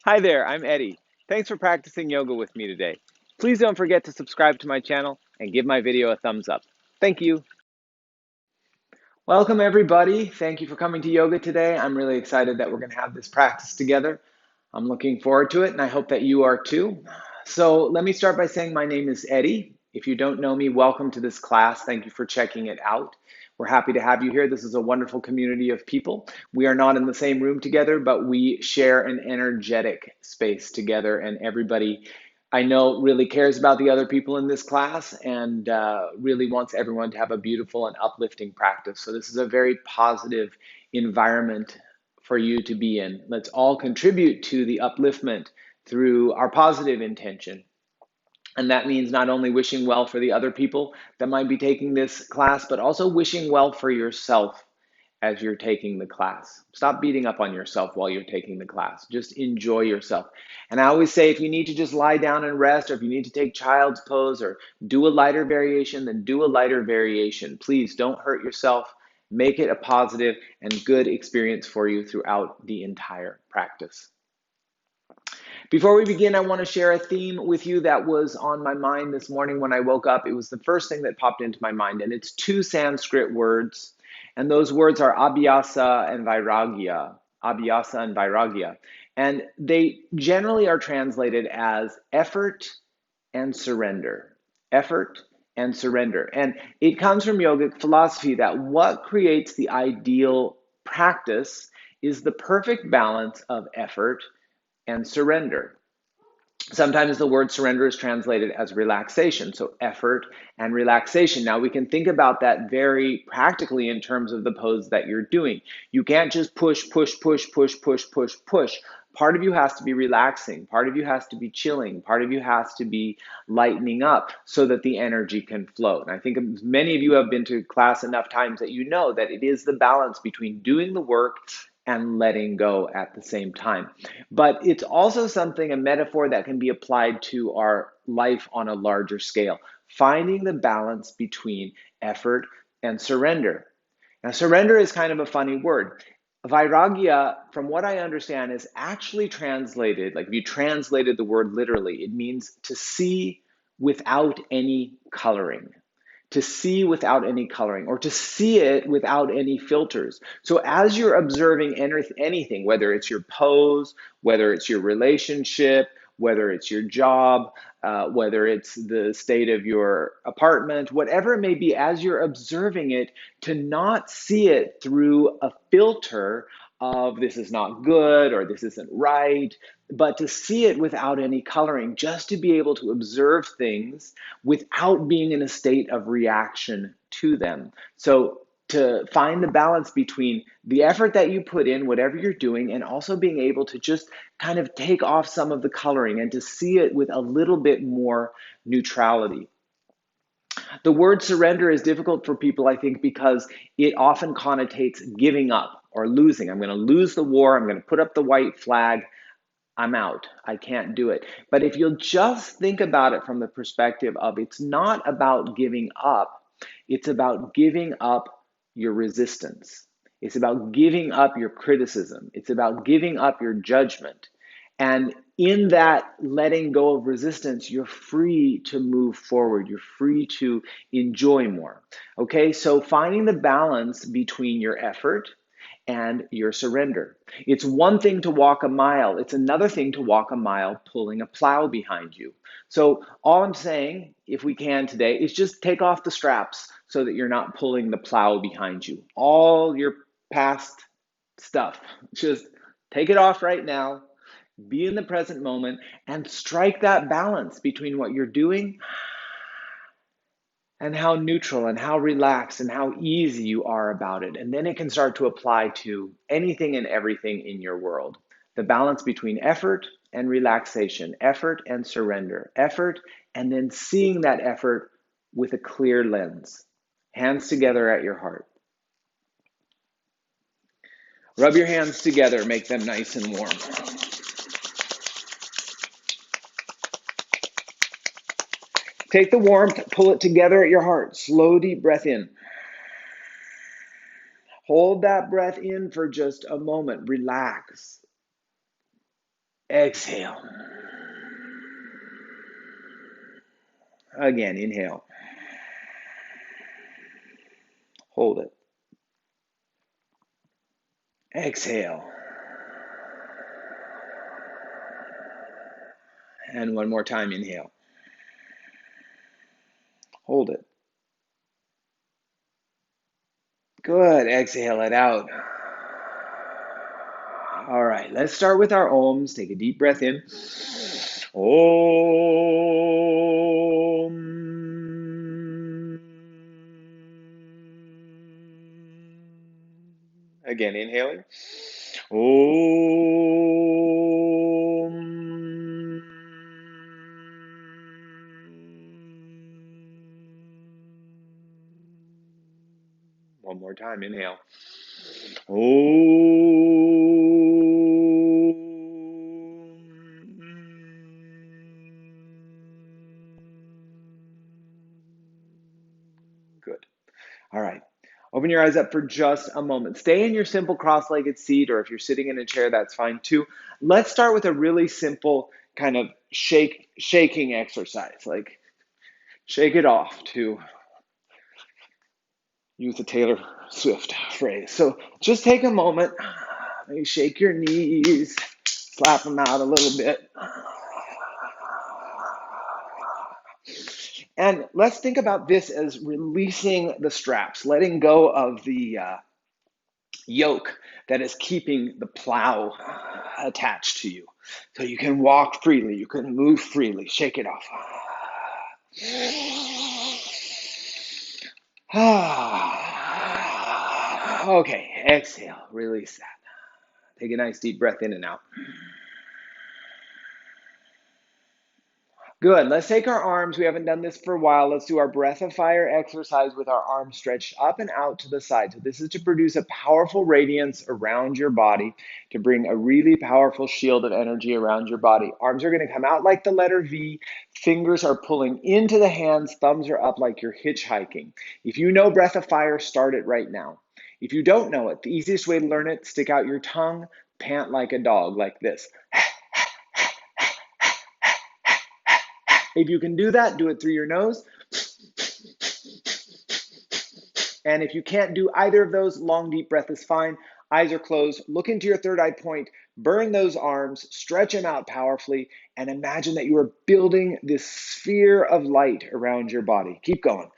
Hi there, I'm Eddie. Thanks for practicing yoga with me today. Please don't forget to subscribe to my channel and give my video a thumbs up. Thank you. Welcome everybody. Thank you for coming to yoga today. I'm really excited that we're going to have this practice together. I'm looking forward to it and I hope that you are too. So let me start by saying my name is Eddie. If you don't know me, welcome to this class. Thank you for checking it out. We're happy to have you here. This is a wonderful community of people. We are not in the same room together, but we share an energetic space together, and everybody I know really cares about the other people in this class and really wants everyone to have a beautiful and uplifting practice. So this is a very positive environment for you to be in. Let's all contribute to the upliftment through our positive intention. And that means not only wishing well for the other people that might be taking this class, but also wishing well for yourself as you're taking the class. Stop beating up on yourself while you're taking the class. Just enjoy yourself. And I always say if you need to just lie down and rest, or if you need to take child's pose or do a lighter variation, then do a lighter variation. Please don't hurt yourself. Make it a positive and good experience for you throughout the entire practice. Before we begin, I want to share a theme with you that was on my mind this morning when I woke up. It was the first thing that popped into my mind, and it's two Sanskrit words, and those words are abhyasa and vairagya. Abhyasa and vairagya. And they generally are translated as effort and surrender. Effort and surrender. And it comes from yogic philosophy that what creates the ideal practice is the perfect balance of effort and surrender. Sometimes the word surrender is translated as relaxation, so effort and relaxation. Now we can think about that very practically in terms of the pose that you're doing. You can't just push, push, push, push, push, push, push. Part of you has to be relaxing, part of you has to be chilling, part of you has to be lightening up so that the energy can flow. And I think many of you have been to class enough times that you know that it is the balance between doing the work and letting go at the same time. But it's also something, a metaphor that can be applied to our life on a larger scale, finding the balance between effort and surrender. Now, surrender is kind of a funny word. Vairagya, from what I understand, is actually translated, like if you translated the word literally, it means to see without any coloring, to see without any coloring, or to see it without any filters. So as you're observing anything, whether it's your pose, whether it's your relationship, whether it's your job, whether it's the state of your apartment, whatever it may be, as you're observing it, to not see it through a filter of this is not good or this isn't right, but to see it without any coloring, just to be able to observe things without being in a state of reaction to them. So to find the balance between the effort that you put in, whatever you're doing, and also being able to just kind of take off some of the coloring and to see it with a little bit more neutrality. The word surrender is difficult for people, I think, because it often connotates giving up or losing. I'm going to lose the war. I'm going to put up the white flag. I'm out. I can't do it. But if you'll just think about it from the perspective of it's not about giving up, it's about giving up your resistance. It's about giving up your criticism. It's about giving up your judgment. And in that letting go of resistance, you're free to move forward. You're free to enjoy more. Okay, so finding the balance between your effort and your surrender. It's one thing to walk a mile, it's another thing to walk a mile pulling a plow behind you. So, all I'm saying, if we can today, is just take off the straps so that you're not pulling the plow behind you. All your past stuff, just take it off right now, be in the present moment, and strike that balance between what you're doing and how neutral and how relaxed and how easy you are about it. And then it can start to apply to anything and everything in your world. The balance between effort and relaxation, effort and surrender, effort, and then seeing that effort with a clear lens. Hands together at your heart. Rub your hands together, make them nice and warm. Take the warmth, pull it together at your heart. Slow, deep breath in. Hold that breath in for just a moment. Relax. Exhale. Again, inhale. Hold it. Exhale. And one more time, inhale. Hold it. Good. Exhale it out. All right, let's start with our Oms. Take a deep breath in. Om. Again, inhaling. Om. One more time, inhale. Good. All right. Open your eyes up for just a moment. Stay in your simple cross-legged seat, or if you're sitting in a chair, that's fine too. Let's start with a really simple kind of shaking exercise, like shake it off, to use a Taylor Swift phrase. So just take a moment, maybe shake your knees, slap them out a little bit. And let's think about this as releasing the straps, letting go of the yoke that is keeping the plow attached to you. So you can walk freely, you can move freely. Shake it off. Okay, exhale, release that. Take a nice deep breath in and out. Good. Let's take our arms. We haven't done this for a while. Let's do our breath of fire exercise with our arms stretched up and out to the side. So this is to produce a powerful radiance around your body, to bring a really powerful shield of energy around your body. Arms are going to come out like the letter V. Fingers are pulling into the hands. Thumbs are up like you're hitchhiking. If you know breath of fire, start it right now. If you don't know it, the easiest way to learn it, stick out your tongue, pant like a dog, like this. If you can do that, do it through your nose. And if you can't do either of those, long, deep breath is fine. Eyes are closed. Look into your third eye point. Burn those arms. Stretch them out powerfully. And imagine that you are building this sphere of light around your body. Keep going.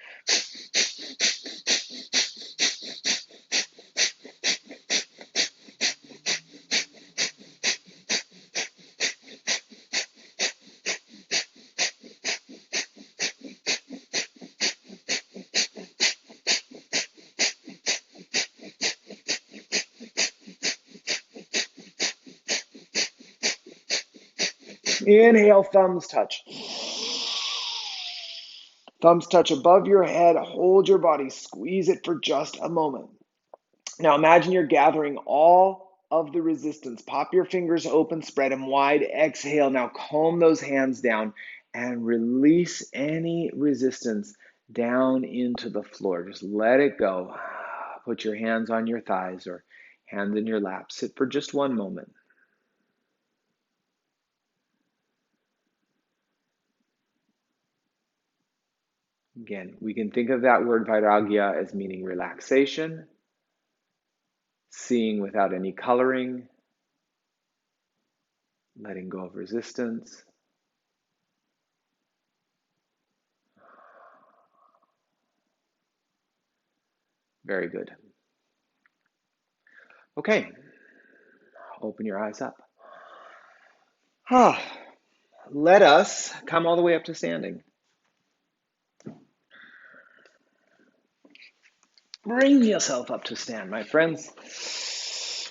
Inhale, thumbs touch. Thumbs touch above your head. Hold your body. Squeeze it for just a moment. Now imagine you're gathering all of the resistance. Pop your fingers open, spread them wide. Exhale. Now comb those hands down and release any resistance down into the floor. Just let it go. Put your hands on your thighs or hands in your lap. Sit for just one moment. Again, we can think of that word vairagya as meaning relaxation, seeing without any coloring, letting go of resistance. Very good. Okay, open your eyes up. Let us come all the way up to standing. Bring yourself up to stand, my friends.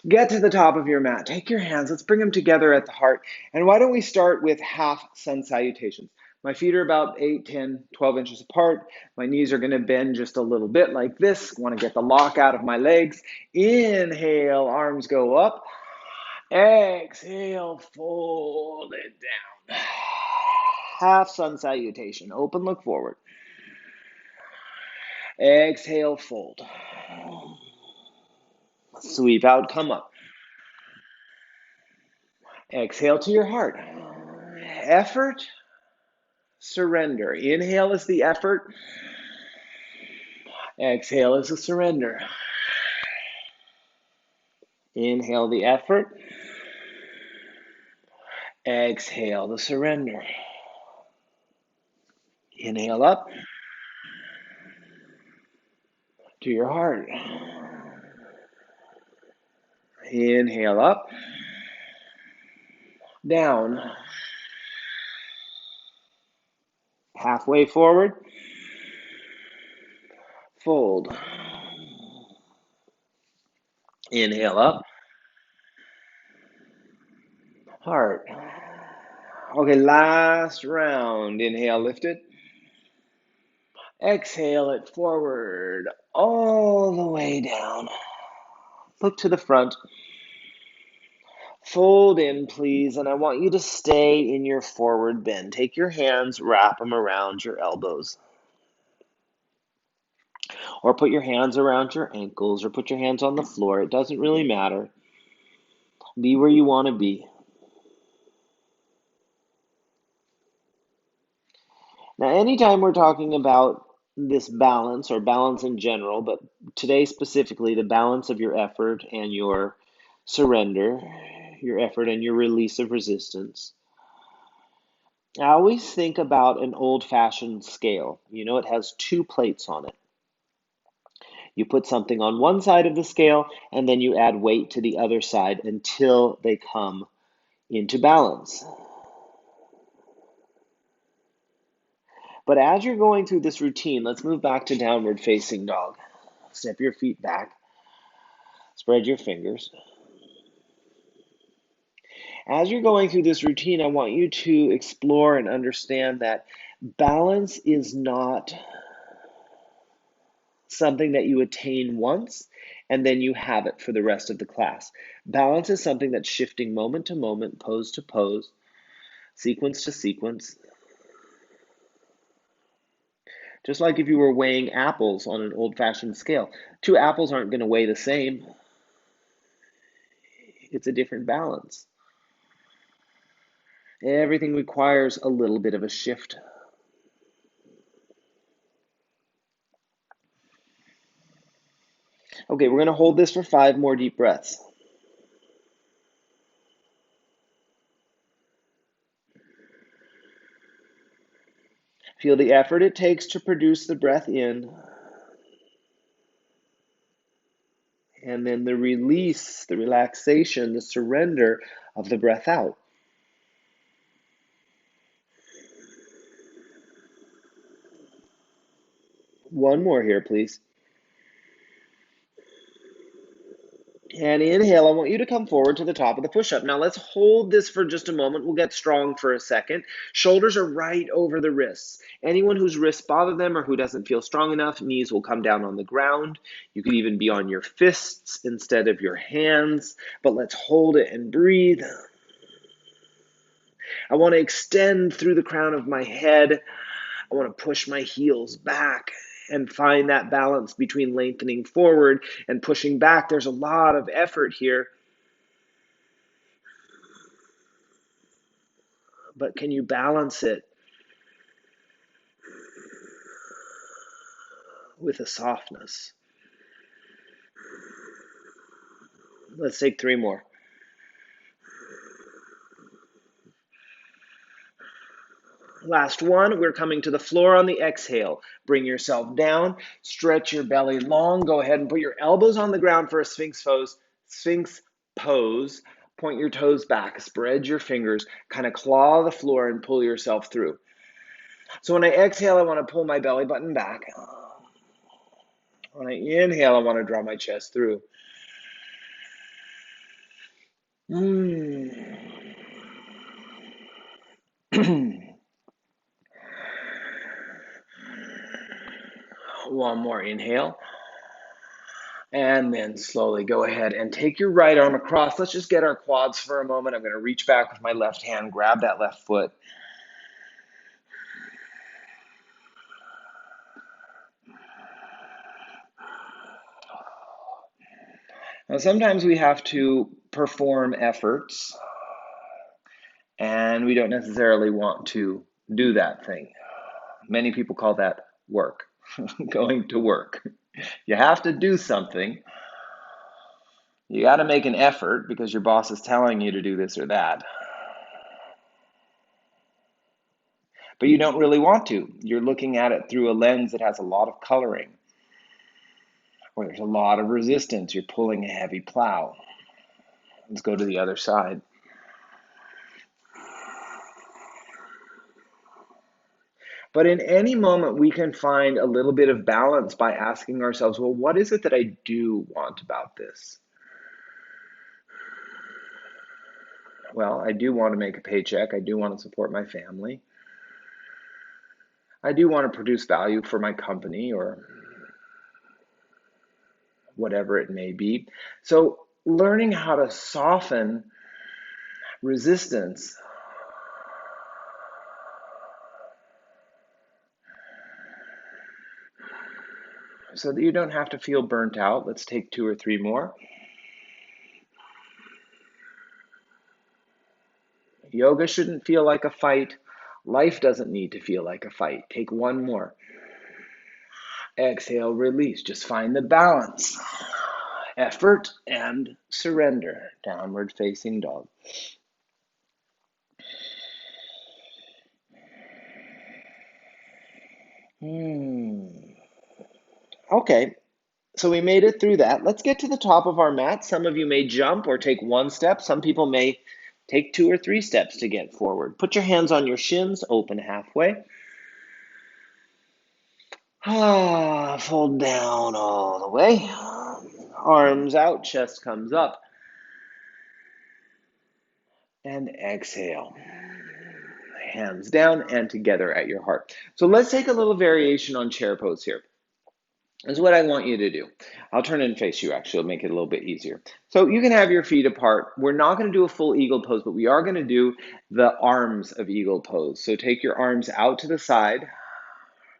Get to the top of your mat. Take your hands. Let's bring them together at the heart. And why don't we start with half sun salutations? My feet are about 8, 10, 12 inches apart. My knees are going to bend just a little bit like this. I want to get the lock out of my legs. Inhale, arms go up. Exhale, fold it down. Half sun salutation. Open, look forward. Exhale, fold. Sweep out, come up. Exhale to your heart. Effort, surrender. Inhale is the effort. Exhale is the surrender. Inhale the effort. Exhale the surrender. Inhale up to your heart. Inhale up, down, halfway forward, fold. Inhale up, heart. Okay, last round. Inhale, lift it. Exhale it forward, all the way down. Look to the front. Fold in, please, and I want you to stay in your forward bend. Take your hands, wrap them around your elbows. Or put your hands around your ankles, or put your hands on the floor. It doesn't really matter. Be where you want to be. Now, anytime we're talking about this balance, or balance in general, but today specifically, the balance of your effort and your surrender, your effort and your release of resistance, I always think about an old-fashioned scale. You know, it has two plates on it. You put something on one side of the scale, and then you add weight to the other side until they come into balance. But as you're going through this routine, let's move back to downward facing dog. Step your feet back. Spread your fingers. As you're going through this routine, I want you to explore and understand that balance is not something that you attain once and then you have it for the rest of the class. Balance is something that's shifting moment to moment, pose to pose, sequence to sequence. Just like if you were weighing apples on an old-fashioned scale. Two apples aren't going to weigh the same. It's a different balance. Everything requires a little bit of a shift. Okay, we're going to hold this for 5 more deep breaths. Feel the effort it takes to produce the breath in, and then the release, the relaxation, the surrender of the breath out. One more here, please. And inhale, I want you to come forward to the top of the push-up. Now let's hold this for just a moment. We'll get strong for a second. Shoulders are right over the wrists. Anyone whose wrists bother them or who doesn't feel strong enough, knees will come down on the ground. You could even be on your fists instead of your hands. But let's hold it and breathe. I want to extend through the crown of my head. I want to push my heels back and find that balance between lengthening forward and pushing back. There's a lot of effort here. But can you balance it with a softness? Let's take 3 more. Last one, we're coming to the floor on the exhale. Bring yourself down, stretch your belly long. Go ahead and put your elbows on the ground for a Sphinx pose. Sphinx pose. Point your toes back, spread your fingers, kind of claw the floor and pull yourself through. So when I exhale, I want to pull my belly button back. When I inhale, I want to draw my chest through. One more inhale. And then slowly go ahead and take your right arm across. Let's just get our quads for a moment. I'm going to reach back with my left hand, grab that left foot. Now, sometimes we have to perform efforts and we don't necessarily want to do that thing. Many people call that work, going to work. You have to do something. You got to make an effort because your boss is telling you to do this or that. But you don't really want to. You're looking at it through a lens that has a lot of coloring, or there's a lot of resistance. You're pulling a heavy plow. Let's go to the other side. But in any moment, we can find a little bit of balance by asking ourselves, well, what is it that I do want about this? Well, I do want to make a paycheck. I do want to support my family. I do want to produce value for my company or whatever it may be. So learning how to soften resistance so that you don't have to feel burnt out. Let's take 2 or 3 more. Yoga shouldn't feel like a fight. Life doesn't need to feel like a fight. Take 1 more. Exhale, release. Just find the balance. Effort and surrender. Downward facing dog. Okay, so we made it through that. Let's get to the top of our mat. Some of you may jump or take 1 step. Some people may take 2 or 3 steps to get forward. Put your hands on your shins, open halfway. Fold down all the way. Arms out, chest comes up. And exhale. Hands down and together at your heart. So let's take a little variation on chair pose here. This is what I want you to do. I'll turn and face you, actually. It'll make it a little bit easier. So you can have your feet apart. We're not going to do a full eagle pose, but we are going to do the arms of eagle pose. So take your arms out to the side,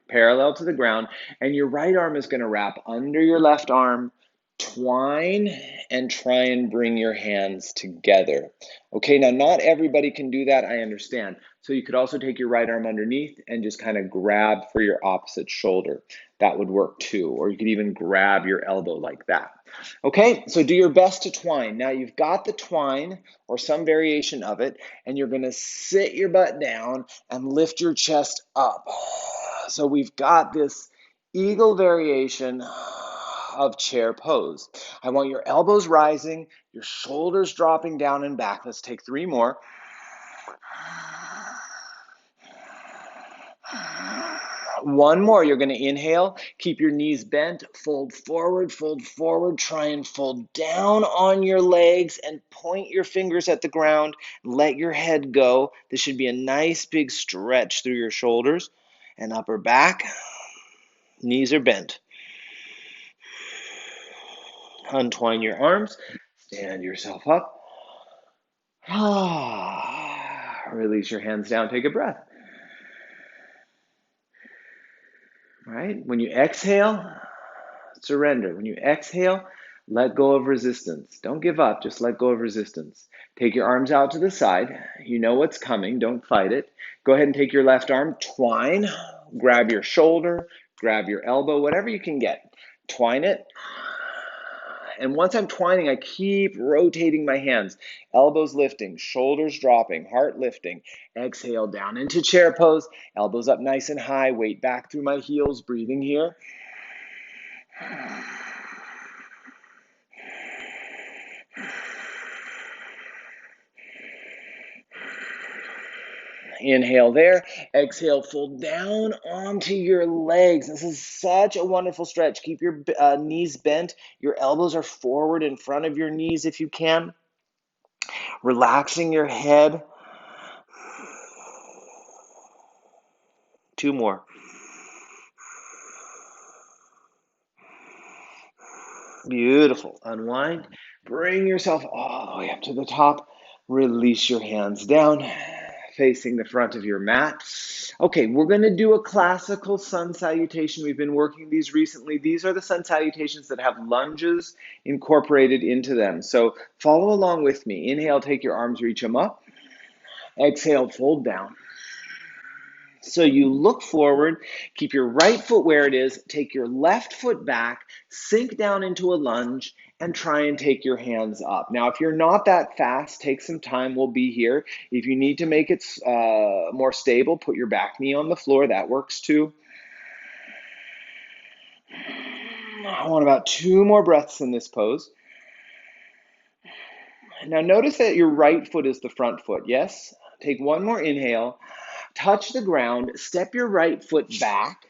parallel to the ground, and your right arm is going to wrap under your left arm, twine, and try and bring your hands together. Okay, now not everybody can do that, I understand. So you could also take your right arm underneath and just kind of grab for your opposite shoulder. That would work too. Or you could even grab your elbow like that. Okay, so do your best to twine. Now you've got the twine or some variation of it, and you're going to sit your butt down and lift your chest up. So we've got this eagle variation of chair pose. I want your elbows rising, your shoulders dropping down and back. Let's take 3 more. One more. You're going to inhale, keep your knees bent, fold forward, try and fold down on your legs and point your fingers at the ground. Let your head go. This should be a nice big stretch through your shoulders and upper back. Knees are bent. Untwine your arms, stand yourself up. Release your hands down, take a breath. All right, when you exhale, surrender. When you exhale, let go of resistance. Don't give up, just let go of resistance. Take your arms out to the side. You know what's coming, don't fight it. Go ahead and take your left arm, twine, grab your shoulder, grab your elbow, whatever you can get. Twine it. And once I'm twining, I keep rotating my hands. Elbows lifting, shoulders dropping, heart lifting. Exhale down into chair pose. Elbows up nice and high. Weight back through my heels. Breathing here. Inhale there. Exhale, fold down onto your legs. This is such a wonderful stretch. Keep your knees bent. Your elbows are forward in front of your knees if you can. Relaxing your head. 2 more. Beautiful. Unwind. Bring yourself all the way up to the top. Release your hands down, facing the front of your mat. Okay, we're going to do a classical sun salutation. We've been working these recently. These are the sun salutations that have lunges incorporated into them. So follow along with me. Inhale, take your arms, reach them up. Exhale, fold down. So you look forward, keep your right foot where it is, take your left foot back, sink down into a lunge, and try and take your hands up. Now, if you're not that fast, take some time, we'll be here. If you need to make it more stable, put your back knee on the floor, that works too. I want about 2 more breaths in this pose. Now notice that your right foot is the front foot, yes? Take 1 more inhale, touch the ground, step your right foot back,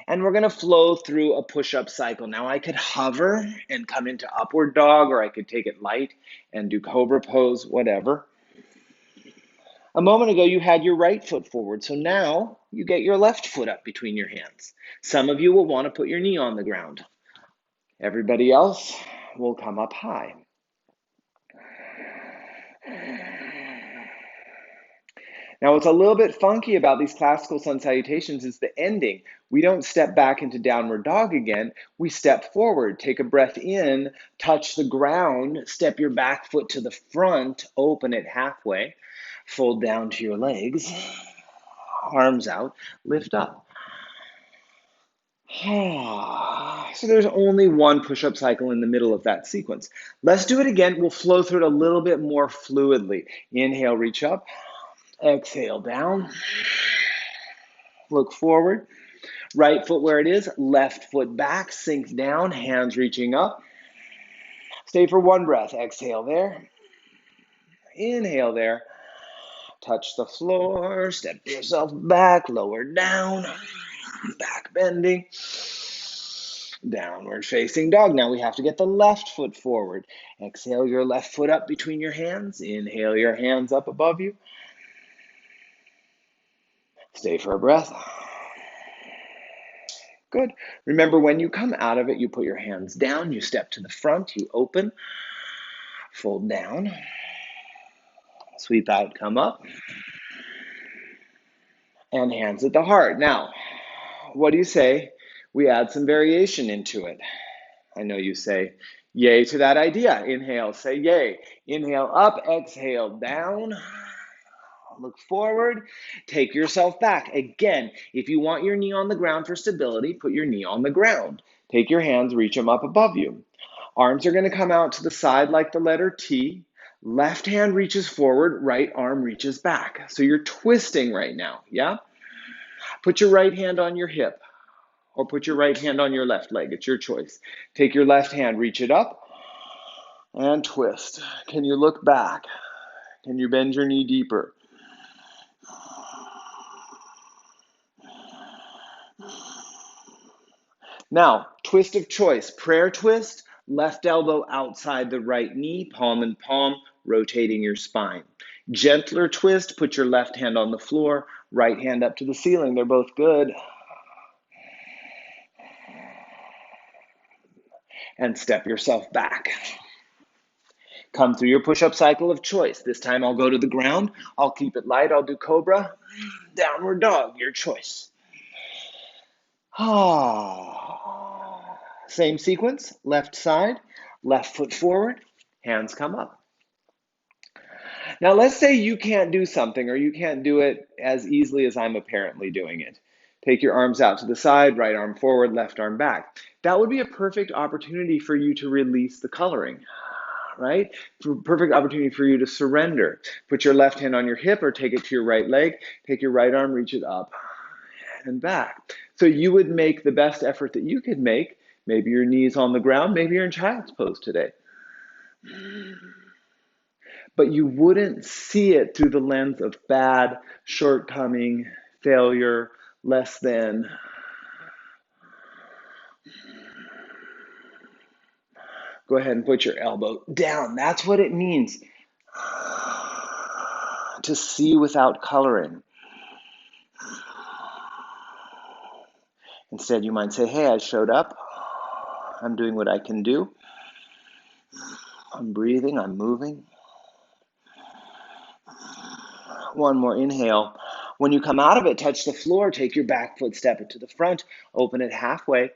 and we're gonna flow through a push-up cycle. Now I could hover and come into upward dog, or I could take it light and do cobra pose, whatever. A moment ago, you had your right foot forward, so now you get your left foot up between your hands. Some of you will wanna put your knee on the ground. Everybody else will come up high. Now, what's a little bit funky about these classical sun salutations is the ending. We don't step back into downward dog again. We step forward, take a breath in, touch the ground, step your back foot to the front, open it halfway, fold down to your legs, arms out, lift up. So there's only 1 push-up cycle in the middle of that sequence. Let's do it again. We'll flow through it a little bit more fluidly. Inhale, reach up. Exhale, down. Look forward. Right foot where it is, left foot back, sink down, hands reaching up. Stay for 1 breath. Exhale there. Inhale there. Touch the floor, step yourself back, lower down, back bending. Downward facing dog. Now we have to get the left foot forward. Exhale your left foot up between your hands. Inhale your hands up above you. Stay for a breath. Good. Remember, when you come out of it, you put your hands down, you step to the front, you open, fold down, sweep out, come up, and hands at the heart. Now, what do you say? We add some variation into it. I know you say yay to that idea. Inhale, say yay. Inhale up, exhale down. Look forward, take yourself back. Again, if you want your knee on the ground for stability, put your knee on the ground. Take your hands, reach them up above you. Arms are going to come out to the side like the letter T. Left hand reaches forward, right arm reaches back. So you're twisting right now, yeah? Put your right hand on your hip or put your right hand on your left leg. It's your choice. Take your left hand, reach it up and twist. Can you look back? Can you bend your knee deeper? Now, twist of choice, prayer twist, left elbow outside the right knee, palm and palm, rotating your spine. Gentler twist, put your left hand on the floor, right hand up to the ceiling. They're both good. And step yourself back. Come through your push-up cycle of choice. This time I'll go to the ground. I'll keep it light. I'll do cobra, downward dog, your choice. Same sequence, left side, left foot forward, hands come up. Now let's say you can't do something or you can't do it as easily as I'm apparently doing it. Take your arms out to the side, right arm forward, left arm back. That would be a perfect opportunity for you to release the coloring, right? Perfect opportunity for you to surrender. Put your left hand on your hip or take it to your right leg. Take your right arm, reach it up and back. So you would make the best effort that you could make. Maybe your knees on the ground, maybe you're in child's pose today. But you wouldn't see it through the lens of bad, shortcoming, failure, less than. Go ahead and put your elbow down. That's what it means to see without coloring. Instead, you might say, hey, I showed up. I'm doing what I can do. I'm breathing, I'm moving. 1 more inhale. When you come out of it, touch the floor, take your back foot, step it to the front, open it halfway.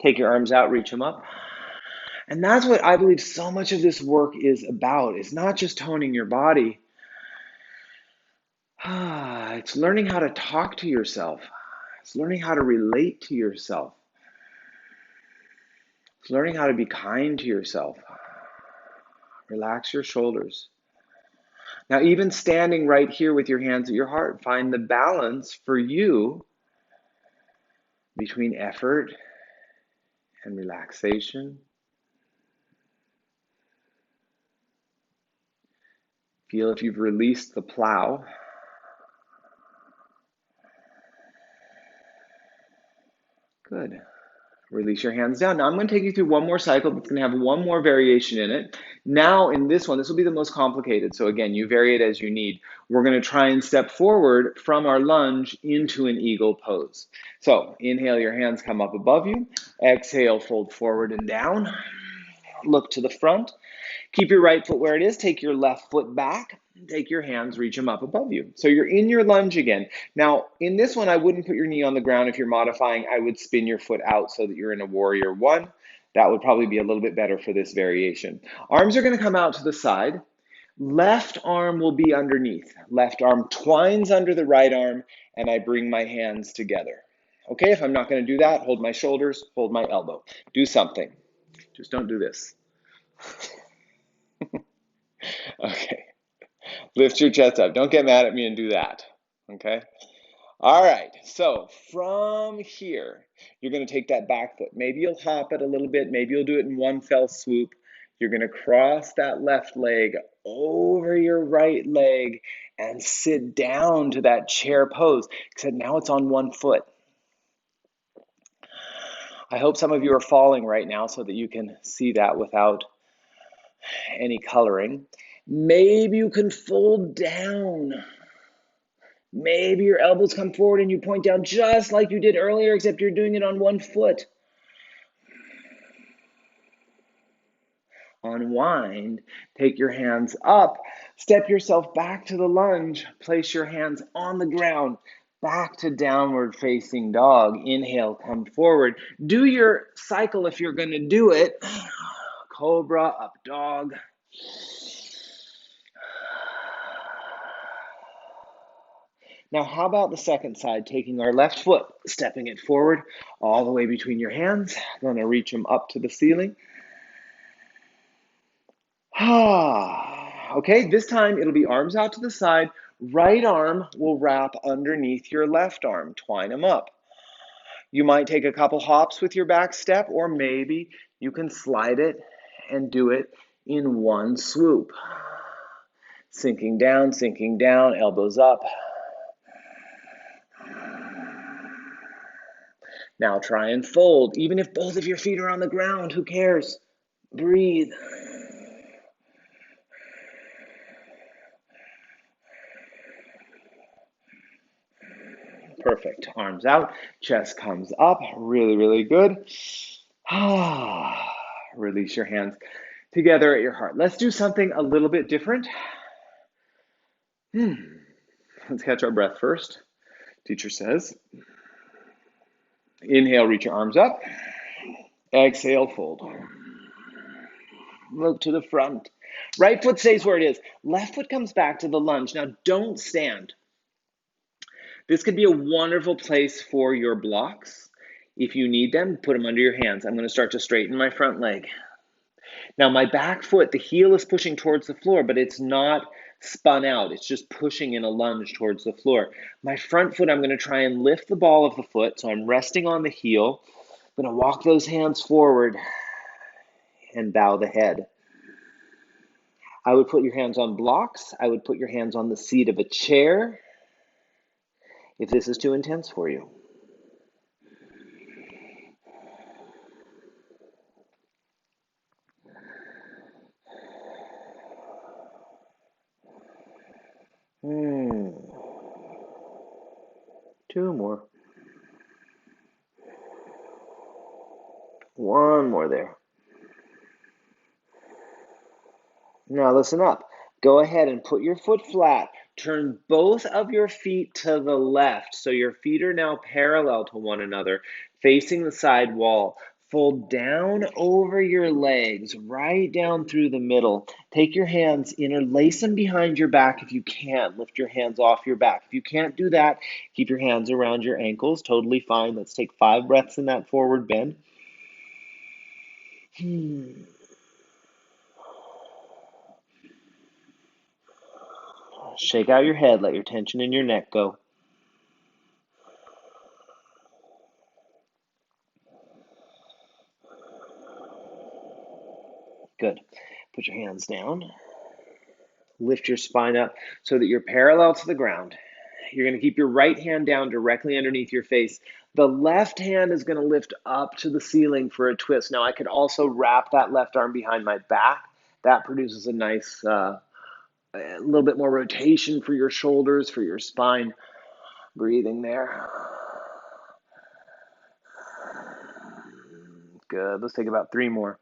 Take your arms out, reach them up. And that's what I believe so much of this work is about. It's not just toning your body. It's learning how to talk to yourself. It's learning how to relate to yourself. It's learning how to be kind to yourself. Relax your shoulders. Now, even standing right here with your hands at your heart, find the balance for you between effort and relaxation. Feel if you've released the plow. Good. Release your hands down. Now I'm going to take you through one more cycle that's going to have one more variation in it. Now in this one, this will be the most complicated. So again, you vary it as you need. We're going to try and step forward from our lunge into an eagle pose. So inhale, your hands come up above you. Exhale, fold forward and down. Look to the front. Keep your right foot where it is. Take your left foot back. Take your hands, reach them up above you. So you're in your lunge again. Now, in this one, I wouldn't put your knee on the ground. If you're modifying, I would spin your foot out so that you're in a warrior one. That would probably be a little bit better for this variation. Arms are going to come out to the side. Left arm will be underneath. Left arm twines under the right arm, and I bring my hands together. Okay, if I'm not going to do that, hold my shoulders, hold my elbow. Do something. Just don't do this. Okay. Lift your chest up. Don't get mad at me and do that. Okay? All right. So from here, you're going to take that back foot. Maybe you'll hop it a little bit. Maybe you'll do it in one fell swoop. You're going to cross that left leg over your right leg and sit down to that chair pose, except now it's on one foot. I hope some of you are falling right now so that you can see that without any coloring. Maybe you can fold down. Maybe your elbows come forward and you point down just like you did earlier, except you're doing it on one foot. Unwind, take your hands up, step yourself back to the lunge, place your hands on the ground, back to downward facing dog. Inhale, come forward. Do your cycle if you're going to do it. Cobra, up dog. Now, how about the second side, taking our left foot, stepping it forward all the way between your hands. Going to reach them up to the ceiling. Okay, this time it'll be arms out to the side. Right arm will wrap underneath your left arm. Twine them up. You might take a couple hops with your back step, or maybe you can slide it and do it in one swoop. Sinking down, elbows up. Now try and fold. Even if both of your feet are on the ground, who cares? Breathe. Perfect. Arms out, chest comes up. Really, really good. Release your hands together at your heart. Let's do something a little bit different. Let's catch our breath first. Teacher says. Inhale, reach your arms up. Exhale, fold. Look to the front. Right foot stays where it is. Left foot comes back to the lunge. Now, don't stand. This could be a wonderful place for your blocks. If you need them, put them under your hands. I'm going to start to straighten my front leg. Now, my back foot, the heel is pushing towards the floor, but it's not spun out. It's just pushing in a lunge towards the floor. My front foot, I'm going to try and lift the ball of the foot. So I'm resting on the heel. I'm going to walk those hands forward and bow the head. I would put your hands on blocks. I would put your hands on the seat of a chair if this is too intense for you. Two more. One more there. Now listen up. Go ahead and put your foot flat. Turn both of your feet to the left. So your feet are now parallel to one another, facing the side wall. Fold down over your legs, right down through the middle. Take your hands, interlace them behind your back if you can. Lift your hands off your back. If you can't do that, keep your hands around your ankles. Totally fine. Let's take 5 breaths in that forward bend. Shake out your head. Let your tension in your neck go. Good. Put your hands down. Lift your spine up so that you're parallel to the ground. You're going to keep your right hand down directly underneath your face. The left hand is going to lift up to the ceiling for a twist. Now, I could also wrap that left arm behind my back. That produces a nice, a little bit more rotation for your shoulders, for your spine. Breathing there. Good. Let's take about 3 more.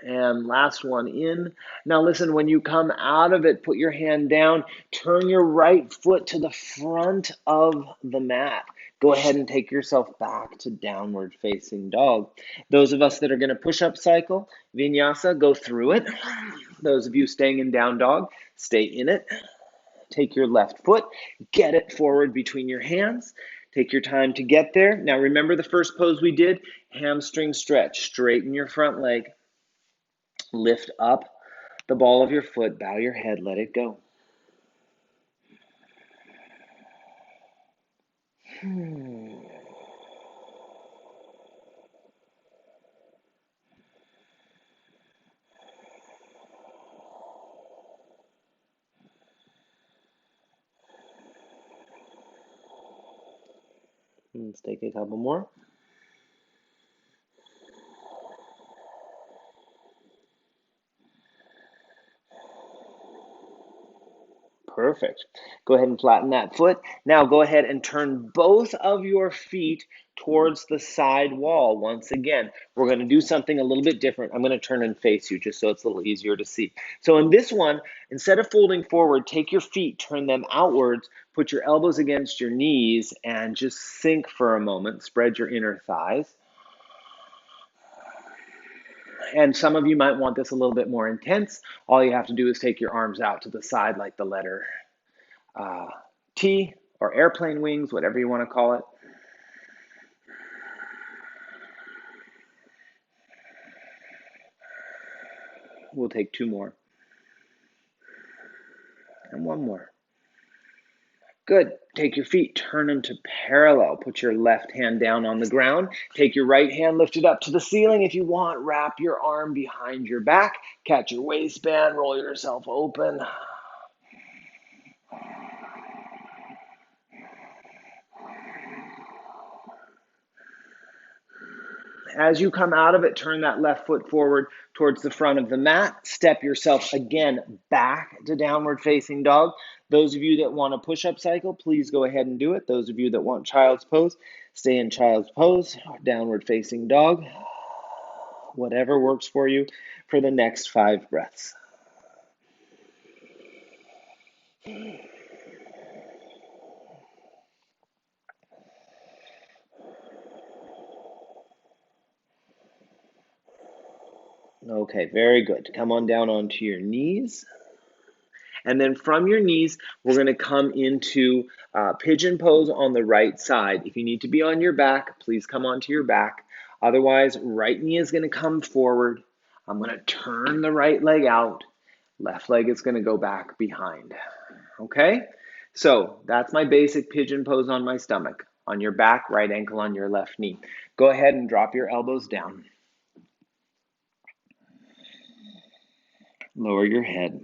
And last one in. Now listen, when you come out of it, put your hand down, turn your right foot to the front of the mat. Go ahead and take yourself back to downward facing dog. Those of us that are going to push-up cycle, vinyasa, go through it. Those of you staying in down dog, stay in it. Take your left foot, get it forward between your hands. Take your time to get there. Now remember the first pose we did? Hamstring stretch. Straighten your front leg. Lift up the ball of your foot, bow your head, let it go. Let's take a couple more. Perfect. Go ahead and flatten that foot. Now go ahead and turn both of your feet towards the side wall. Once again, we're going to do something a little bit different. I'm going to turn and face you just so it's a little easier to see. So in this one, instead of folding forward, take your feet, turn them outwards, put your elbows against your knees, and just sink for a moment. Spread your inner thighs. And some of you might want this a little bit more intense. All you have to do is take your arms out to the side like the letter T or airplane wings, whatever you want to call it. We'll take 2 more. And 1 more. Good. Take your feet, turn them to parallel. Put your left hand down on the ground. Take your right hand, lift it up to the ceiling. If you want, wrap your arm behind your back. Catch your waistband, roll yourself open. As you come out of it, turn that left foot forward towards the front of the mat. Step yourself again back to downward facing dog. Those of you that want a push-up cycle, please go ahead and do it. Those of you that want child's pose, stay in child's pose, downward facing dog. Whatever works for you for the next 5 breaths. Okay, very good. Come on down onto your knees. And then from your knees, we're going to come into pigeon pose on the right side. If you need to be on your back, please come onto your back. Otherwise, right knee is going to come forward. I'm going to turn the right leg out. Left leg is going to go back behind. Okay? So that's my basic pigeon pose on my stomach. On your back, right ankle on your left knee. Go ahead and drop your elbows down. Lower your head.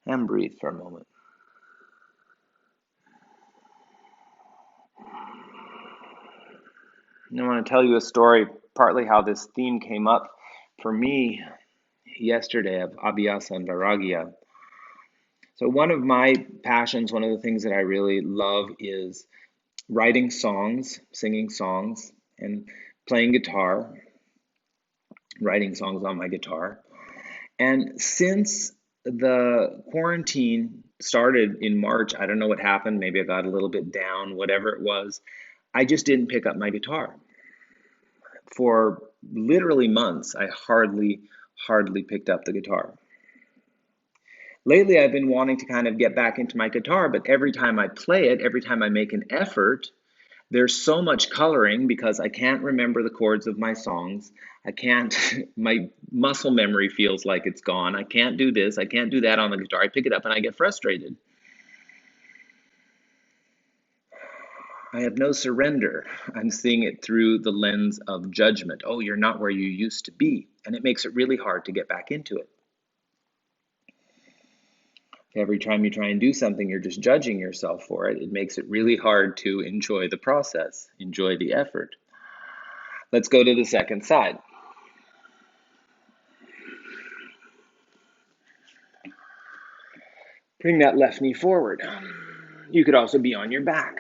And breathe for a moment. I want to tell you a story, partly how this theme came up for me yesterday of Abhyasa and Vairagya. So one of my passions, one of the things that I really love is writing songs, singing songs, and playing guitar, writing songs on my guitar. And since the quarantine started in March. I don't know what happened. Maybe I got a little bit down, whatever it was. I just didn't pick up my guitar. For literally months, I hardly picked up the guitar. Lately, I've been wanting to kind of get back into my guitar, but every time I play it, every time I make an effort, there's so much coloring because I can't remember the chords of my songs. I can't, my muscle memory feels like it's gone. I can't do this, I can't do that on the guitar. I pick it up and I get frustrated. I have no surrender. I'm seeing it through the lens of judgment. Oh, you're not where you used to be. And it makes it really hard to get back into it. Every time you try and do something, you're just judging yourself for it. It makes it really hard to enjoy the process, enjoy the effort. Let's go to the second side. Bring that left knee forward. You could also be on your back.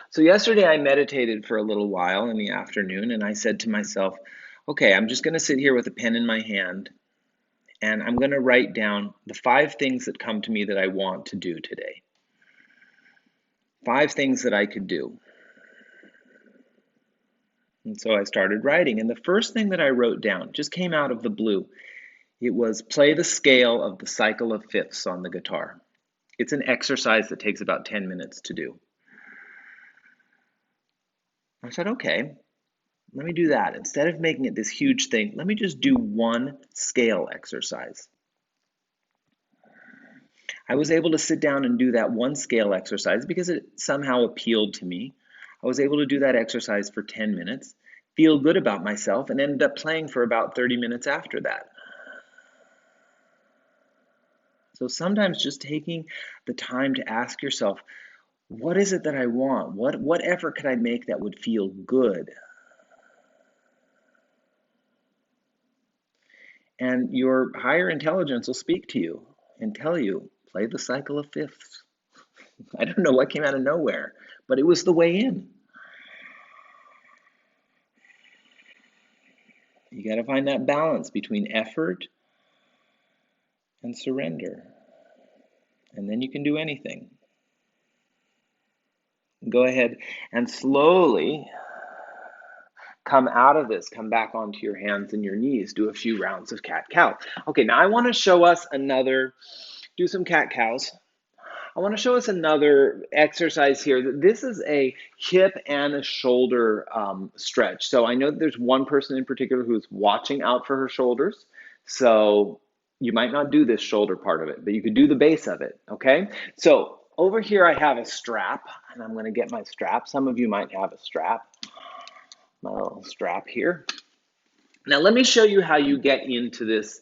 So yesterday I meditated for a little while in the afternoon, and I said to myself, okay, I'm just going to sit here with a pen in my hand, and I'm going to write down the 5 things that come to me that I want to do today. 5 things that I could do. And so I started writing, and the first thing that I wrote down just came out of the blue. It was play the scale of the cycle of fifths on the guitar. It's an exercise that takes about 10 minutes to do. I said, okay, let me do that. Instead of making it this huge thing, let me just do one scale exercise. I was able to sit down and do that one scale exercise because it somehow appealed to me. I was able to do that exercise for 10 minutes, feel good about myself, and ended up playing for about 30 minutes after that. So sometimes just taking the time to ask yourself, what is it that I want? What effort could I make that would feel good? And your higher intelligence will speak to you and tell you, play the cycle of fifths. I don't know what came out of nowhere, but it was the way in. You got to find that balance between effort and surrender. And then you can do anything. Go ahead and slowly come out of this, come back onto your hands and your knees, do a few rounds of cat-cow. Okay, now I want to show us do some cat-cows. I want to show us another exercise here. This is a hip and a shoulder stretch. So I know that there's one person in particular who's watching out for her shoulders. So you might not do this shoulder part of it, but you could do the base of it, okay? So over here I have a strap, and I'm going to get my strap. Some of you might have a strap. My little strap here. Now let me show you how you get into this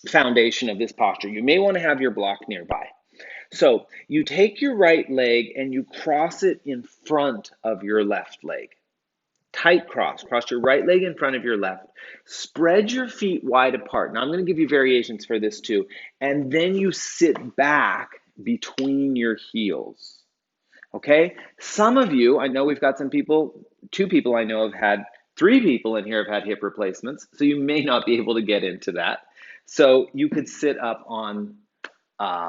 foundation of this posture. You may want to have your block nearby. So you take your right leg and you cross it in front of your left leg. Tight cross. Cross your right leg in front of your left. Spread your feet wide apart. Now I'm going to give you variations for this too. And then you sit back between your heels. Okay? Some of you, I know we've got some people, 2 people I know have had, 3 people in here have had hip replacements. So you may not be able to get into that. So you could sit up on a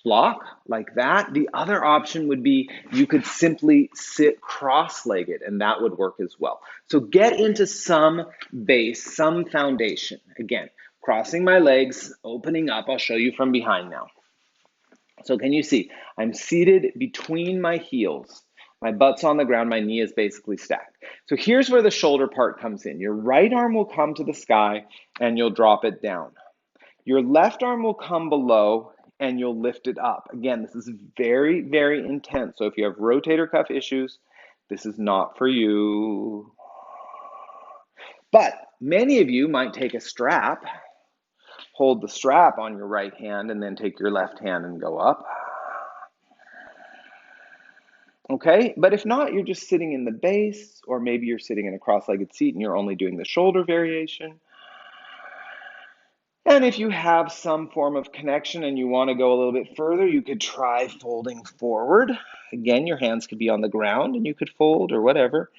block like that. The other option would be you could simply sit cross-legged, and that would work as well. So get into some base, some foundation. Again, crossing my legs, opening up. I'll show you from behind now. So can you see? I'm seated between my heels. My butt's on the ground, my knee is basically stacked. So here's where the shoulder part comes in. Your right arm will come to the sky and you'll drop it down. Your left arm will come below and you'll lift it up. Again, this is very, very intense. So if you have rotator cuff issues, this is not for you. But many of you might take a strap, hold the strap on your right hand, and then take your left hand and go up. Okay, but if not, you're just sitting in the base, or maybe you're sitting in a cross-legged seat and you're only doing the shoulder variation. And if you have some form of connection and you want to go a little bit further, you could try folding forward. Again, your hands could be on the ground and you could fold or whatever.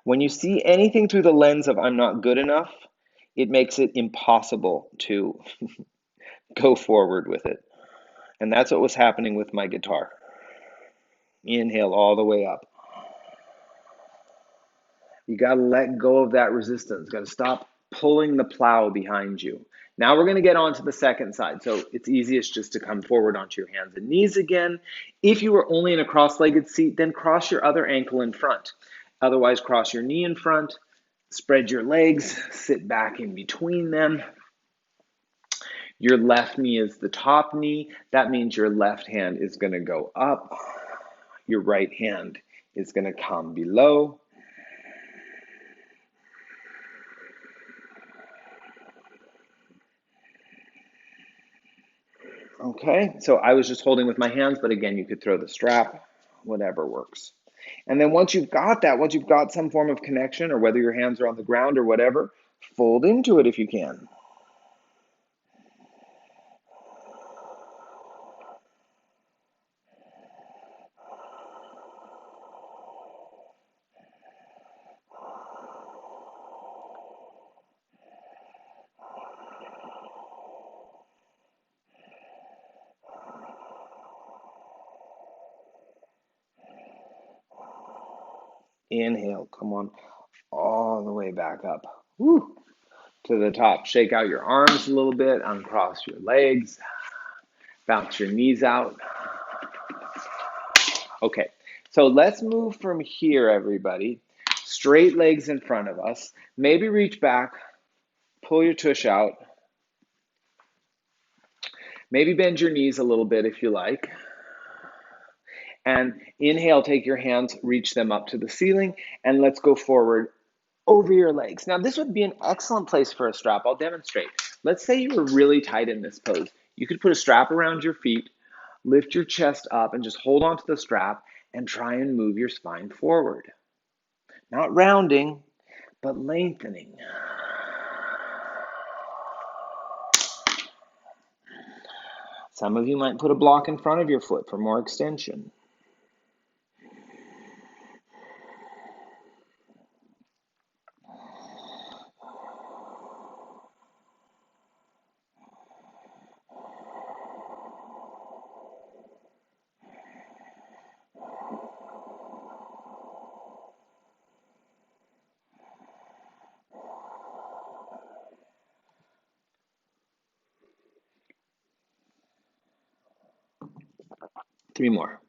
When you see anything through the lens of I'm not good enough, it makes it impossible to go forward with it. And that's what was happening with my guitar. Inhale all the way up. You got to let go of that resistance. Got to stop pulling the plow behind you. Now we're going to get on to the second side. So it's easiest just to come forward onto your hands and knees again. If you were only in a cross-legged seat, then cross your other ankle in front. Otherwise, cross your knee in front, spread your legs, sit back in between them. Your left knee is the top knee. That means your left hand is going to go up. Your right hand is going to come below. Okay, so I was just holding with my hands, but again, you could throw the strap, whatever works. And then once you've got that, once you've got some form of connection, or whether your hands are on the ground or whatever, fold into it if you can. Inhale, come on, all the way back up. Woo, to the top. Shake out your arms a little bit, uncross your legs, bounce your knees out. Okay, so let's move from here, everybody. Straight legs in front of us. Maybe reach back, pull your tush out. Maybe bend your knees a little bit if you like. And inhale, take your hands, reach them up to the ceiling, and let's go forward over your legs. Now, this would be an excellent place for a strap. I'll demonstrate. Let's say you were really tight in this pose. You could put a strap around your feet, lift your chest up, and just hold onto the strap and try and move your spine forward. Not rounding, but lengthening. Some of you might put a block in front of your foot for more extension. Three more.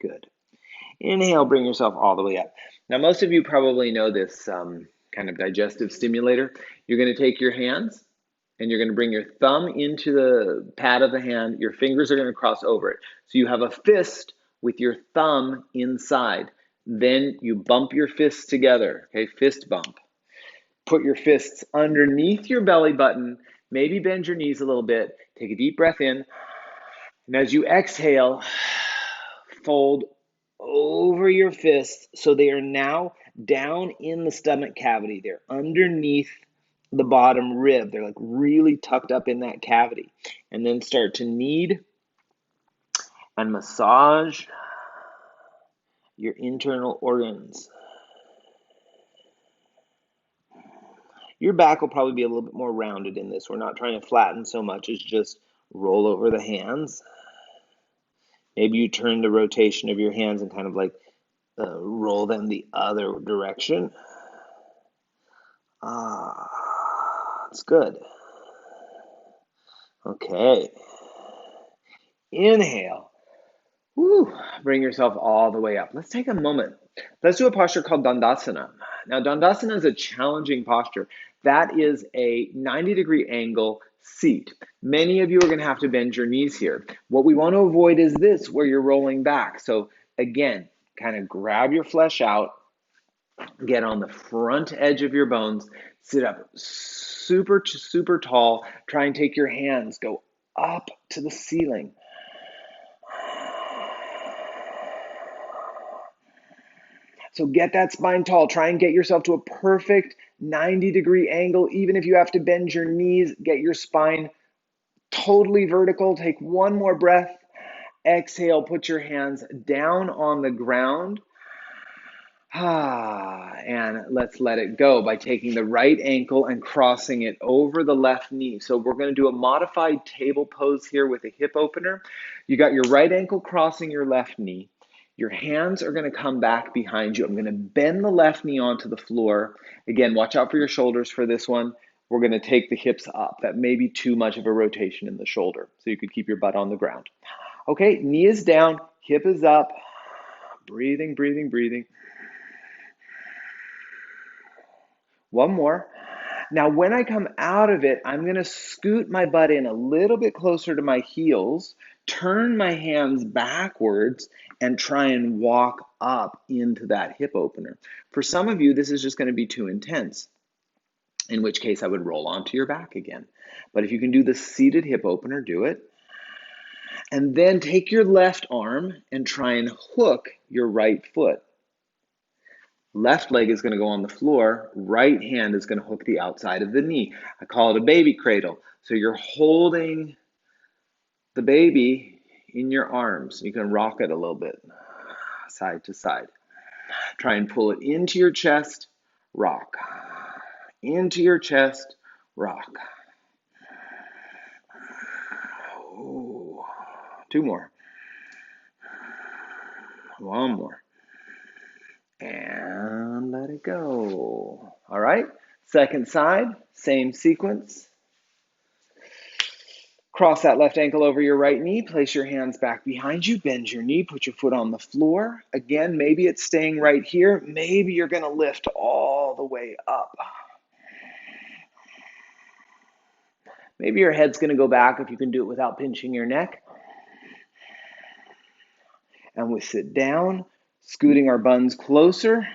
Good. Inhale, bring yourself all the way up. Now, most of you probably know this kind of digestive stimulator. You're going to take your hands and you're going to bring your thumb into the pad of the hand. Your fingers are going to cross over it. So you have a fist with your thumb inside. Then you bump your fists together, okay? Fist bump. Put your fists underneath your belly button. Maybe bend your knees a little bit. Take a deep breath in. And as you exhale, fold over your fists so they are now down in the stomach cavity. They're underneath the bottom rib. They're like really tucked up in that cavity. And then start to knead and massage your internal organs. Your back will probably be a little bit more rounded in this. We're not trying to flatten so much as just roll over the hands. Maybe you turn the rotation of your hands and kind of like roll them the other direction. It's good. Okay. Inhale. Woo. Bring yourself all the way up. Let's take a moment. Let's do a posture called Dandasana. Now, Dandasana is a challenging posture. That is a 90-degree angle seat. Many of you are going to have to bend your knees here. What we want to avoid is this, where you're rolling back. So again, kind of grab your flesh out, get on the front edge of your bones, sit up super, super tall. Try and take your hands, go up to the ceiling. So get that spine tall. Try and get yourself to a perfect 90-degree angle. Even if you have to bend your knees, get your spine totally vertical. Take one more breath. Exhale, put your hands down on the ground. And let's let it go by taking the right ankle and crossing it over the left knee. So we're going to do a modified table pose here with a hip opener. You got your right ankle crossing your left knee. Your hands are going to come back behind you. I'm going to bend the left knee onto the floor. Again, watch out for your shoulders for this one. We're going to take the hips up. That may be too much of a rotation in the shoulder, so you could keep your butt on the ground. Okay, knee is down, hip is up. Breathing, breathing, breathing. One more. Now, when I come out of it, I'm going to scoot my butt in a little bit closer to my heels, turn my hands backwards, and try and walk up into that hip opener. For some of you, this is just going to be too intense, in which case I would roll onto your back again. But if you can do the seated hip opener, do it. And then take your left arm and try and hook your right foot. Left leg is going to go on the floor. Right hand is going to hook the outside of the knee. I call it a baby cradle. So you're holding the baby in your arms. You can rock it a little bit, side to side. Try and pull it into your chest, rock. Into your chest, rock. Ooh. Two more. One more. And let it go. All right, second side, same sequence. Cross that left ankle over your right knee, place your hands back behind you, bend your knee, put your foot on the floor. Again, maybe it's staying right here. Maybe you're going to lift all the way up. Maybe your head's going to go back if you can do it without pinching your neck. And we sit down, scooting our buns closer,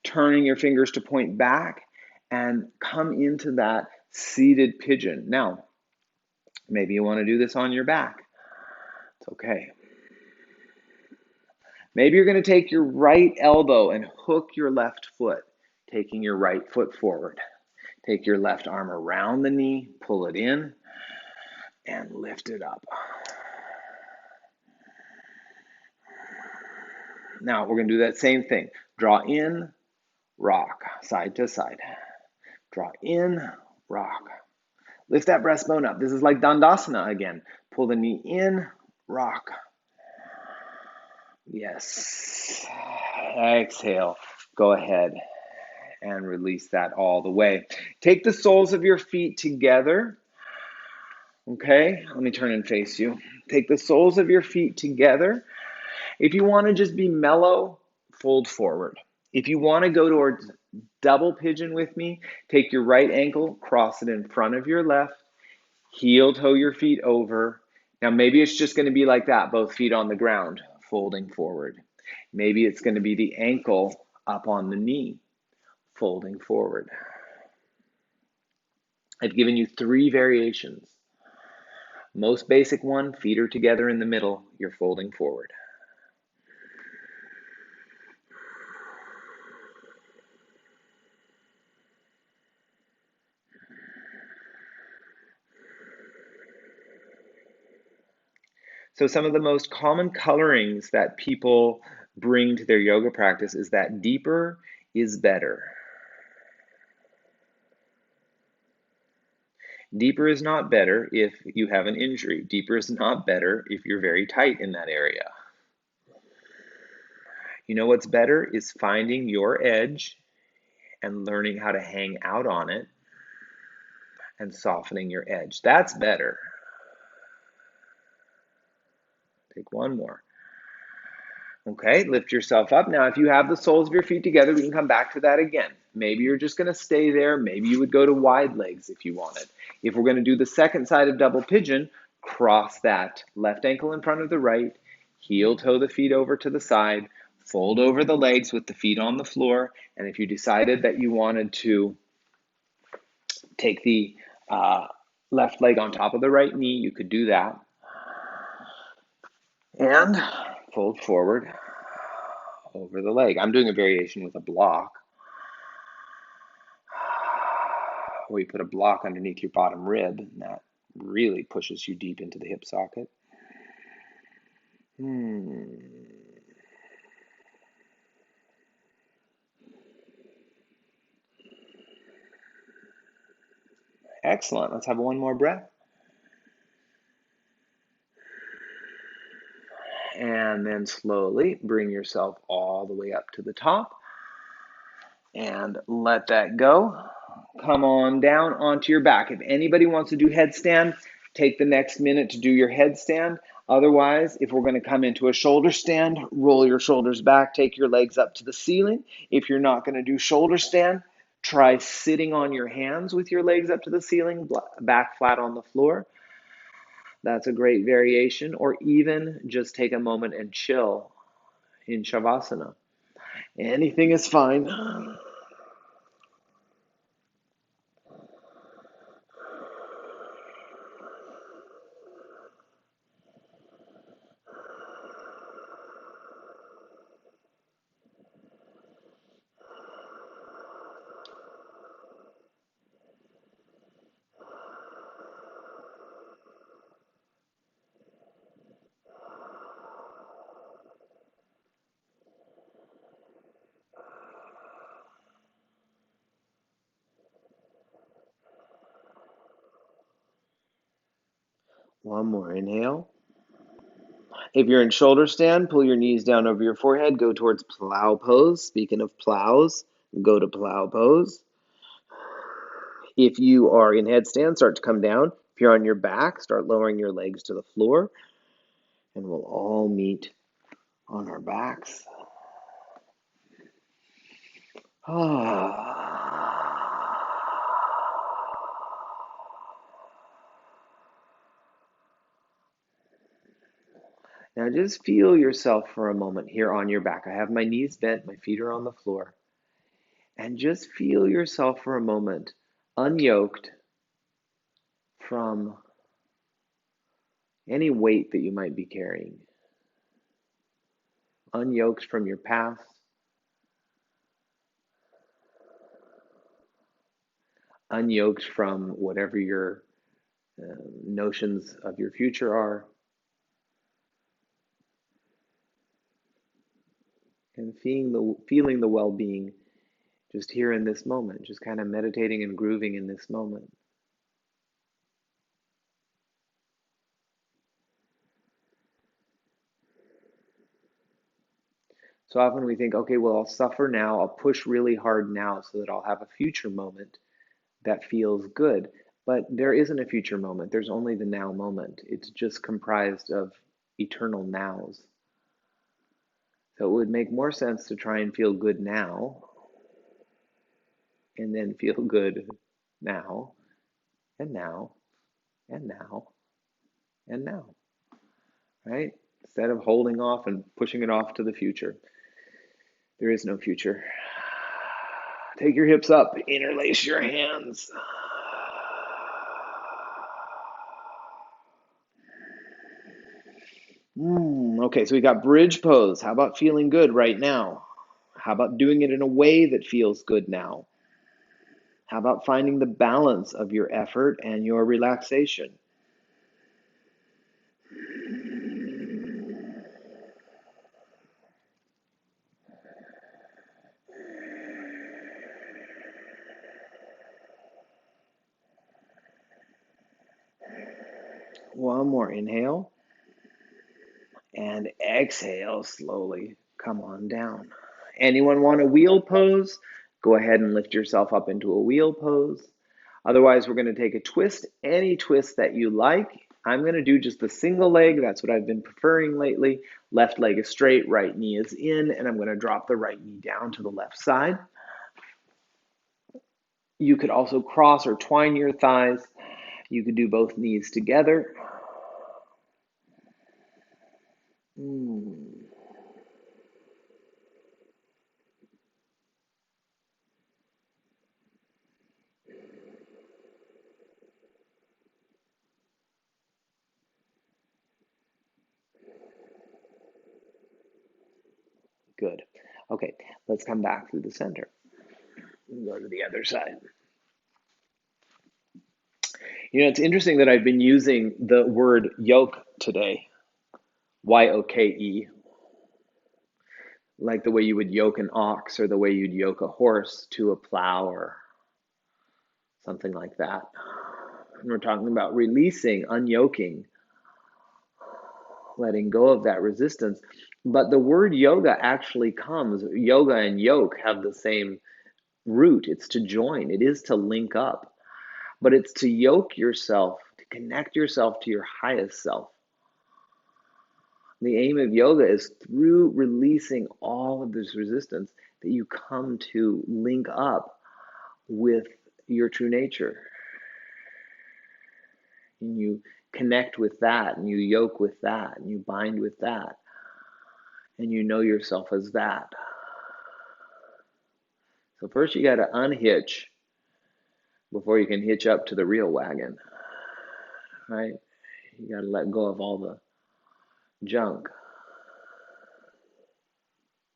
turning your fingers to point back, and come into that seated pigeon. Now, maybe you want to do this on your back. It's okay. Maybe you're going to take your right elbow and hook your left foot, taking your right foot forward. Take your left arm around the knee, pull it in, and lift it up. Now, we're going to do that same thing. Draw in, rock, side to side. Draw in, rock. Lift that breastbone up. This is like Dandasana again. Pull the knee in, rock. Yes. Exhale. Go ahead and release that all the way. Take the soles of your feet together. Okay, let me turn and face you. Take the soles of your feet together. If you want to just be mellow, fold forward. If you want to go towards double pigeon with me, take your right ankle, cross it in front of your left, heel toe your feet over. Now maybe it's just going to be like that, both feet on the ground, folding forward. Maybe it's going to be the ankle up on the knee, folding forward. I've given you 3 variations. Most basic one, feet are together in the middle, you're folding forward. So some of the most common colorings that people bring to their yoga practice is that deeper is better. Deeper is not better if you have an injury. Deeper is not better if you're very tight in that area. You know what's better is finding your edge and learning how to hang out on it and softening your edge. That's better. Take one more. Okay, lift yourself up. Now, if you have the soles of your feet together, we can come back to that again. Maybe you're just going to stay there. Maybe you would go to wide legs if you wanted. If we're going to do the second side of double pigeon, cross that left ankle in front of the right, heel toe the feet over to the side, fold over the legs with the feet on the floor. And if you decided that you wanted to take the left leg on top of the right knee, you could do that. And fold forward over the leg. I'm doing a variation with a block, where you put a block underneath your bottom rib, and that really pushes you deep into the hip socket. Excellent. Let's have one more breath. And then slowly bring yourself all the way up to the top and let that go. Come on down onto your back. If anybody wants to do headstand, take the next minute to do your headstand. Otherwise, if we're going to come into a shoulder stand, roll your shoulders back, take your legs up to the ceiling. If you're not going to do shoulder stand, try sitting on your hands with your legs up to the ceiling, back flat on the floor. That's a great variation. Or even just take a moment and chill in Shavasana. Anything is fine. One more inhale. If you're in shoulder stand, pull your knees down over your forehead, go towards plow pose. Speaking of plows, go to plow pose. If you are in headstand, start to come down. If you're on your back, start lowering your legs to the floor, and we'll all meet on our backs. Now just feel yourself for a moment here on your back. I have my knees bent, my feet are on the floor. And just feel yourself for a moment unyoked from any weight that you might be carrying. Unyoked from your past. Unyoked from whatever your notions of your future are. And feeling the well-being just here in this moment, just kind of meditating and grooving in this moment. So often we think, okay, well, I'll suffer now, I'll push really hard now so that I'll have a future moment that feels good. But there isn't a future moment, there's only the now moment. It's just comprised of eternal nows. So it would make more sense to try and feel good now, and then feel good now, and now, and now, and now, right? Instead of holding off and pushing it off to the future. There is no future. Take your hips up, interlace your hands. Okay, so we got bridge pose. How about feeling good right now? How about doing it in a way that feels good now? How about finding the balance of your effort and your relaxation? One more inhale. And exhale slowly. Come on down. Anyone want a wheel pose? Go ahead and lift yourself up into a wheel pose. Otherwise, we're going to take a twist, any twist that you like. I'm going to do just the single leg. That's what I've been preferring lately. Left leg is straight, right knee is in, and I'm going to drop the right knee down to the left side. You could also cross or twine your thighs. You could do both knees together. Good. Okay, let's come back through the center. Go to the other side. It's interesting that I've been using the word yoke today, Y-O-K-E, like the way you would yoke an ox or the way you'd yoke a horse to a plow or something like that. And we're talking about releasing, unyoking, letting go of that resistance. But the word yoga actually comes, yoga and yoke have the same root. It's to join, it is to link up, but it's to yoke yourself, to connect yourself to your highest self. The aim of yoga is through releasing all of this resistance that you come to link up with your true nature. And you connect with that, and you yoke with that, and you bind with that, and you know yourself as that. So first you got to unhitch before you can hitch up to the real wagon, right? You got to let go of all the junk.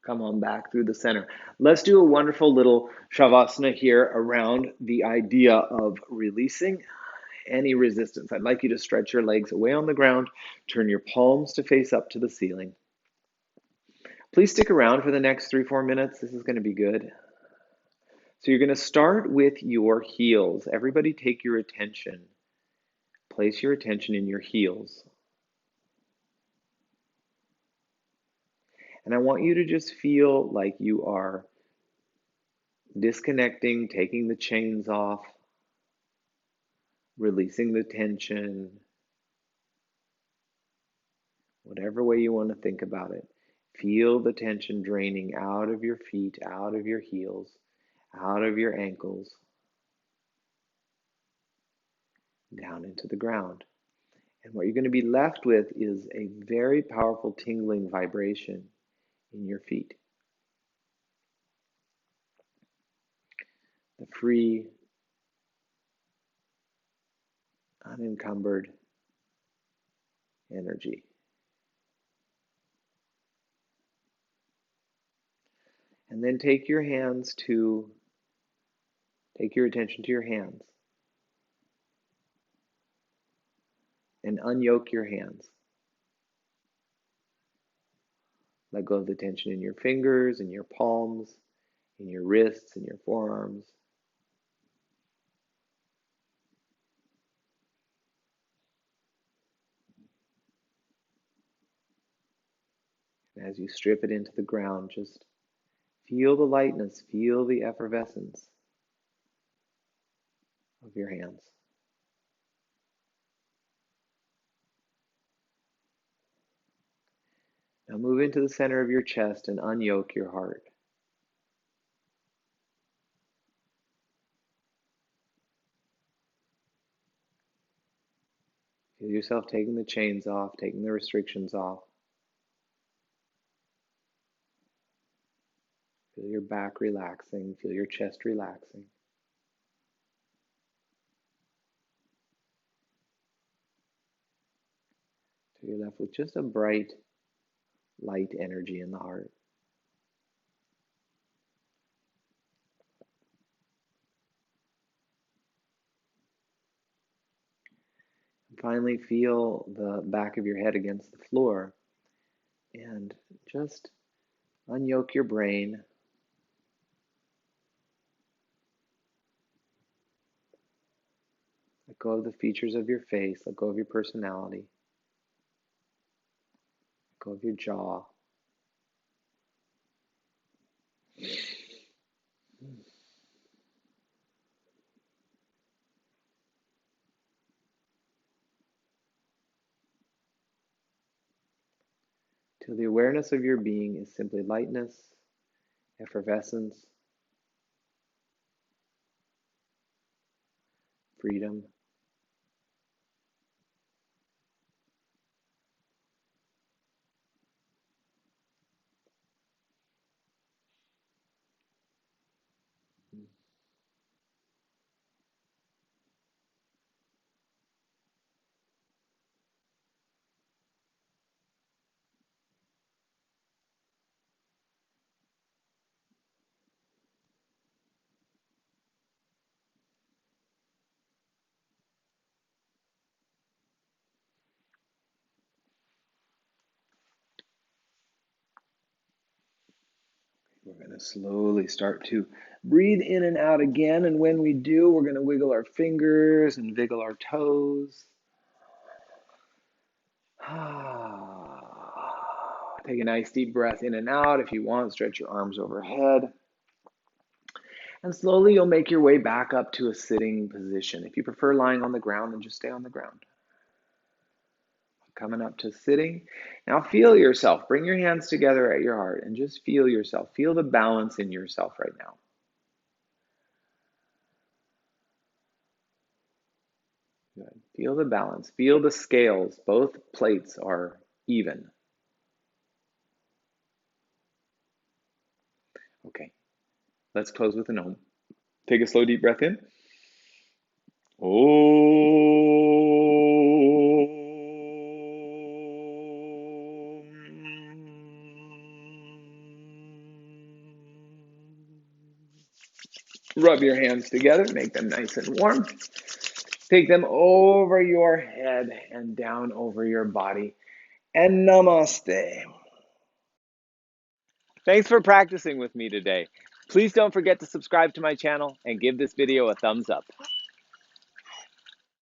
Come on back through the center. Let's do a wonderful little shavasana here around the idea of releasing any resistance. I'd like you to stretch your legs away on the ground, turn your palms to face up to the ceiling. Please stick around for the next 3-4 minutes. This is going to be good. So you're going to start with your heels. Everybody take your attention. Place your attention in your heels. And I want you to just feel like you are disconnecting, taking the chains off, releasing the tension, whatever way you want to think about it. Feel the tension draining out of your feet, out of your heels, out of your ankles, down into the ground. And what you're going to be left with is a very powerful tingling vibration in your feet. The free, unencumbered energy. And then take your attention to your hands and unyoke your hands. Let go of the tension in your fingers, in your palms, in your wrists, in your forearms. And as you strip it into the ground, just feel the lightness, feel the effervescence of your hands. Now move into the center of your chest and unyoke your heart. Feel yourself taking the chains off, taking the restrictions off. Feel your back relaxing, feel your chest relaxing. So you're left with just a bright, light energy in the heart. And finally, feel the back of your head against the floor and just unyoke your brain. Let go of the features of your face, let go of your personality, let go of your jaw. Till the awareness of your being is simply lightness, effervescence, freedom. going to slowly start to breathe in and out again. And when we do, we're going to wiggle our fingers and wiggle our toes. Take a nice deep breath in and out. If you want, stretch your arms overhead. And slowly you'll make your way back up to a sitting position. If you prefer lying on the ground, then just stay on the ground. Coming up to sitting. Now feel yourself. Bring your hands together at your heart and just feel yourself. Feel the balance in yourself right now. Good. Feel the balance. Feel the scales. Both plates are even. Okay. Let's close with an Om. Take a slow deep breath in. Rub your hands together, make them nice and warm. Take them over your head and down over your body. And namaste. Thanks for practicing with me today. Please don't forget to subscribe to my channel and give this video a thumbs up.